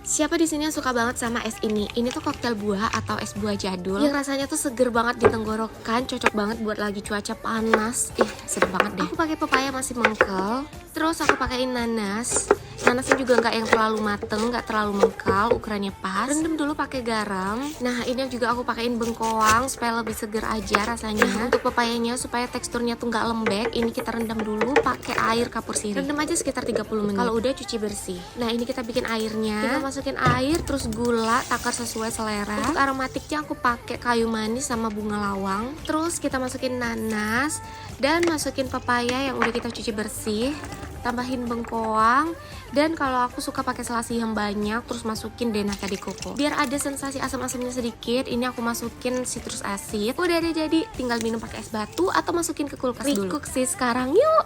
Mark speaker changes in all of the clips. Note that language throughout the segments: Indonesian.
Speaker 1: Siapa di sini yang suka banget sama es ini? Ini tuh koktail buah atau es buah jadul yang rasanya tuh seger banget di tenggorokan, cocok banget buat lagi cuaca panas. Sedap banget deh. Aku pakai pepaya masih mengkel, terus aku pakein nanas. Nanasnya juga nggak yang terlalu mateng, nggak terlalu mengkal, ukurannya pas. Rendam dulu pakai garam. Nah, ini juga aku pakein bengkoang supaya lebih seger aja rasanya. Untuk pepayanya supaya teksturnya tuh nggak lembek, ini kita rendam dulu pakai air kapur sirih. Rendam aja sekitar 30 menit. Kalau udah cuci bersih. Nah, ini kita bikin airnya. Kita masukin air, terus gula, takar sesuai selera. Untuk aromatiknya aku pakai kayu manis sama bunga lawang. Terus kita masukin nanas dan masukin pepaya yang udah kita cuci bersih. Tambahin bengkoang, dan kalau aku suka pakai selasi yang banyak, terus masukin deh nata de coco. Biar ada sensasi asam-asamnya sedikit, ini aku masukin citrus acid. Udah deh jadi, tinggal minum pakai es batu atau masukin ke kulkas dulu. Recook sih sekarang, yuk!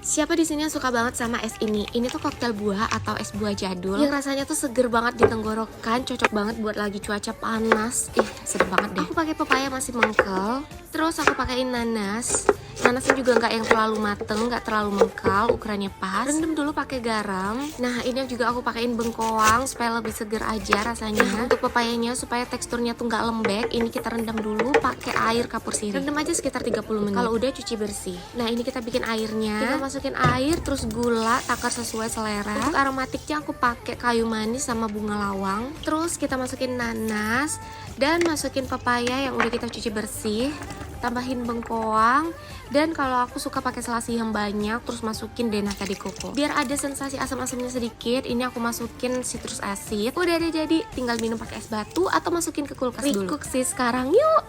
Speaker 1: Siapa di sini yang suka banget sama es ini? Ini tuh koktail buah atau es buah jadul yang rasanya tuh seger banget di tenggorokan, cocok banget buat lagi cuaca panas. Sedap banget deh. Aku pakai pepaya masih mengkel, terus aku pakein nanas. Nanasnya juga nggak yang terlalu mateng, nggak terlalu mengkal, ukurannya pas. Rendam dulu pakai garam. Nah, ini juga aku pakein bengkoang supaya lebih seger aja rasanya. Untuk pepayanya supaya teksturnya tuh nggak lembek, ini kita rendam dulu pakai air kapur sirih. Rendam aja sekitar 30 menit. Kalau udah cuci bersih. Nah, ini kita bikin airnya. Kita masukin air, terus gula, takar sesuai selera. Untuk aromatiknya aku pakai kayu manis sama bunga lawang. Terus kita masukin nanas dan masukin pepaya yang udah kita cuci bersih. Tambahin bengkoang, dan kalau aku suka pakai selasi yang banyak, terus masukin deh nata de coco. Biar ada sensasi asam-asamnya sedikit, ini aku masukin citrus acid. Udah deh jadi, tinggal minum pakai es batu atau masukin ke kulkas dulu. Recook sih sekarang, yuk!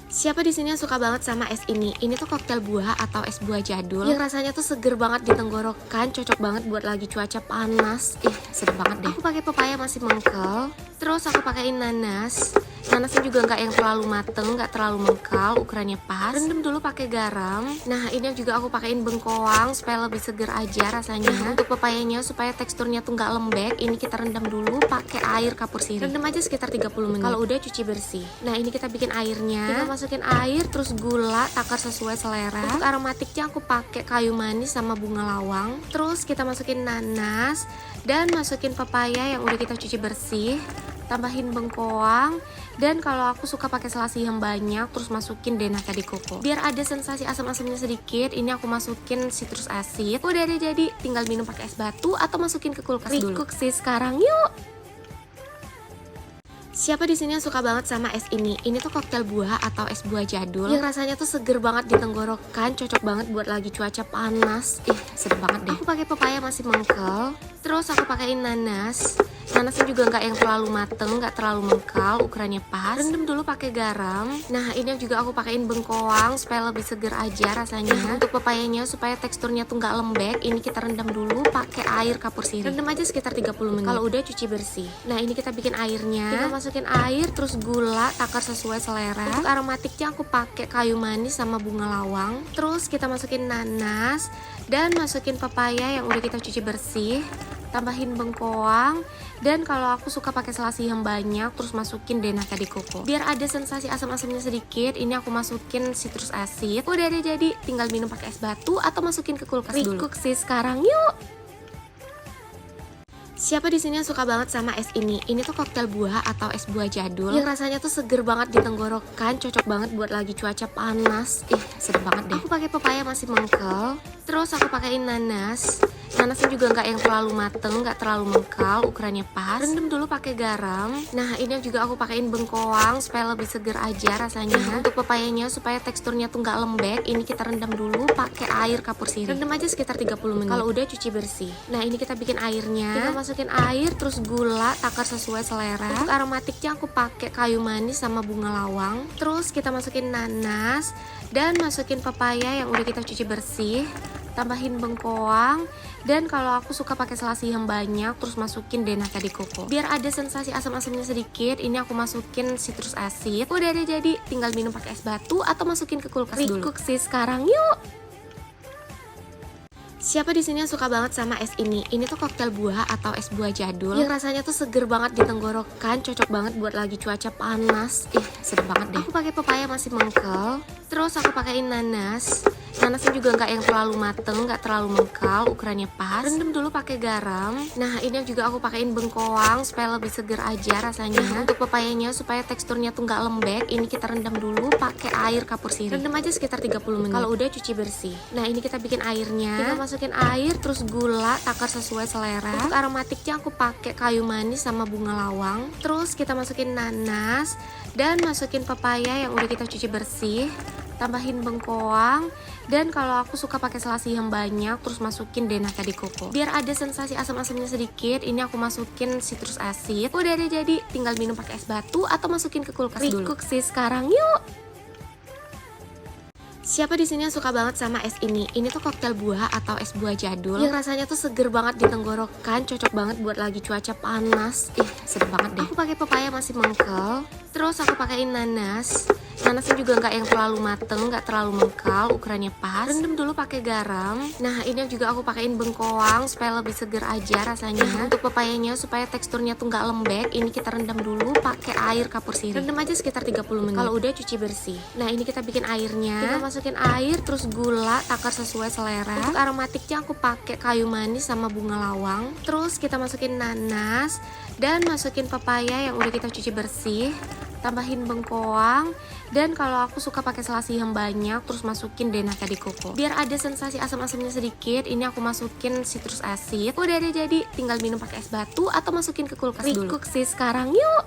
Speaker 1: Siapa di sini yang suka banget sama es ini? Ini tuh koktail buah atau es buah jadul yang rasanya tuh seger banget di tenggorokan, cocok banget buat lagi cuaca panas. Sedap banget deh. Aku pakai pepaya masih mengkel, terus aku pakein nanas. Nanasnya juga nggak yang terlalu mateng, nggak terlalu mengkal, ukurannya pas. Rendam dulu pakai garam. Nah, ini juga aku pakein bengkoang supaya lebih seger aja rasanya. Untuk pepayanya supaya teksturnya tuh nggak lembek, ini kita rendam dulu pakai air kapur sirih. Rendam aja sekitar 30 menit. Kalau udah cuci bersih. Nah, ini kita bikin airnya. Kita masukin air, terus gula, takar sesuai selera. Untuk aromatiknya aku pakai kayu manis sama bunga lawang. Terus kita masukin nanas dan masukin pepaya yang udah kita cuci bersih. Tambahin bengkoang, dan kalau aku suka pakai selasi yang banyak, terus masukin deh nata de coco. Biar ada sensasi asam-asamnya sedikit, ini aku masukin citrus acid. Udah deh jadi, tinggal minum pakai es batu atau masukin ke kulkas dulu. Recook sih sekarang, yuk! Siapa di sini yang suka banget sama es ini? Ini tuh koktail buah atau es buah jadul yang rasanya tuh seger banget di tenggorokan, cocok banget buat lagi cuaca panas. Sedap banget deh. Aku pakai pepaya masih mengkel, terus aku pakein nanas. Nanasnya juga nggak yang terlalu mateng, nggak terlalu mengkal, ukurannya pas. Rendam dulu pakai garam. Nah, ini juga aku pakein bengkoang supaya lebih seger aja rasanya. Untuk pepayanya supaya teksturnya tuh nggak lembek, ini kita rendam dulu pakai air kapur sirih. Rendam aja sekitar 30 menit. Kalau udah cuci bersih. Nah, ini kita bikin airnya. Kita masukin air, terus gula, takar sesuai selera. Untuk aromatiknya aku pakai kayu manis sama bunga lawang. Terus kita masukin nanas dan masukin pepaya yang udah kita cuci bersih. Tambahin bengkoang, dan kalau aku suka pakai selasi yang banyak, terus masukin deh nata de coco. Biar ada sensasi asam-asamnya sedikit, ini aku masukin citrus acid. Udah deh jadi, tinggal minum pakai es batu atau masukin ke kulkas dulu. Recook sih sekarang, yuk! Siapa di sini yang suka banget sama es ini? Ini tuh koktail buah atau es buah jadul yang rasanya tuh seger banget di tenggorokan, cocok banget buat lagi cuaca panas. Sedap banget deh. Aku pakai pepaya masih mengkel, terus aku pakein nanas. Nanasnya juga nggak yang terlalu mateng, nggak terlalu mengkal, ukurannya pas. Rendam dulu pakai garam. Nah, ini juga aku pakein bengkoang supaya lebih seger aja rasanya. Untuk pepayanya supaya teksturnya tuh nggak lembek, ini kita rendam dulu pakai air kapur sirih. Rendam aja sekitar 30 menit. Kalau udah cuci bersih. Nah, ini kita bikin airnya. Kita masukin air, terus gula, takar sesuai selera. Untuk aromatiknya aku pakai kayu manis sama bunga lawang. Terus kita masukin nanas dan masukin pepaya yang udah kita cuci bersih. Tambahin bengkoang, dan kalau aku suka pakai selasi yang banyak, terus masukin deh nata de coco. Biar ada sensasi asam-asamnya sedikit, ini aku masukin citrus acid. Udah deh jadi, tinggal minum pakai es batu atau masukin ke kulkas dulu. Recook sih sekarang, yuk! Siapa di sini yang suka banget sama es ini? Ini tuh koktail buah atau es buah jadul yang rasanya tuh seger banget di tenggorokan, cocok banget buat lagi cuaca panas. Ih, sedap banget deh. Aku pakai pepaya masih mengkel, terus aku pakein nanas. Nanasnya juga nggak yang terlalu mateng, nggak terlalu mengkal, ukurannya pas. Rendam dulu pakai garam. Nah, ini juga aku pakein bengkoang supaya lebih seger aja rasanya. Untuk pepayanya supaya teksturnya tuh nggak lembek, ini kita rendam dulu pakai air kapur sirih. Rendam aja sekitar 30 menit. Kalau udah cuci bersih. Nah, ini kita bikin airnya. Kita masukin air, terus gula, takar sesuai selera. Untuk aromatiknya aku pakai kayu manis sama bunga lawang. Terus kita masukin nanas dan masukin pepaya yang udah kita cuci bersih. Tambahin bengkoang, dan kalau aku suka pakai selasi yang banyak, terus masukin deh nata de coco biar ada sensasi asam-asamnya sedikit. Ini aku masukin citrus acid. Udah ada, jadi tinggal minum pakai es batu atau masukin ke kulkas dulu. Recook sih sekarang, yuk. Siapa di sini yang suka banget sama es ini? Ini tuh koktail buah atau es buah jadul yang rasanya tuh seger banget di tenggorokan, cocok banget buat lagi cuaca panas. Ih, sedap banget deh. Aku pakai pepaya masih mengkel, terus aku pakein nanas. Nanasnya juga nggak yang terlalu mateng, nggak terlalu mengkal, ukurannya pas. Rendam dulu pakai garam. Nah, ini juga aku pakein bengkoang supaya lebih seger aja rasanya. Untuk pepayanya supaya teksturnya tuh nggak lembek, ini kita rendam dulu pakai air kapur sirih. Rendam aja sekitar 30 menit. Kalau udah cuci bersih. Nah, ini kita bikin airnya. Kita masukin air, terus gula, takar sesuai selera. Untuk aromatiknya aku pakai kayu manis sama bunga lawang. Terus kita masukin nanas dan masukin pepaya yang udah kita cuci bersih. Tambahin bengkoang, dan kalau aku suka pakai selasi yang banyak, terus masukin deh nata de coco biar ada sensasi asam-asamnya sedikit. Ini aku masukin citrus acid. Udah ada, jadi tinggal minum pakai es batu atau masukin ke kulkas dulu. Recook sih sekarang, yuk.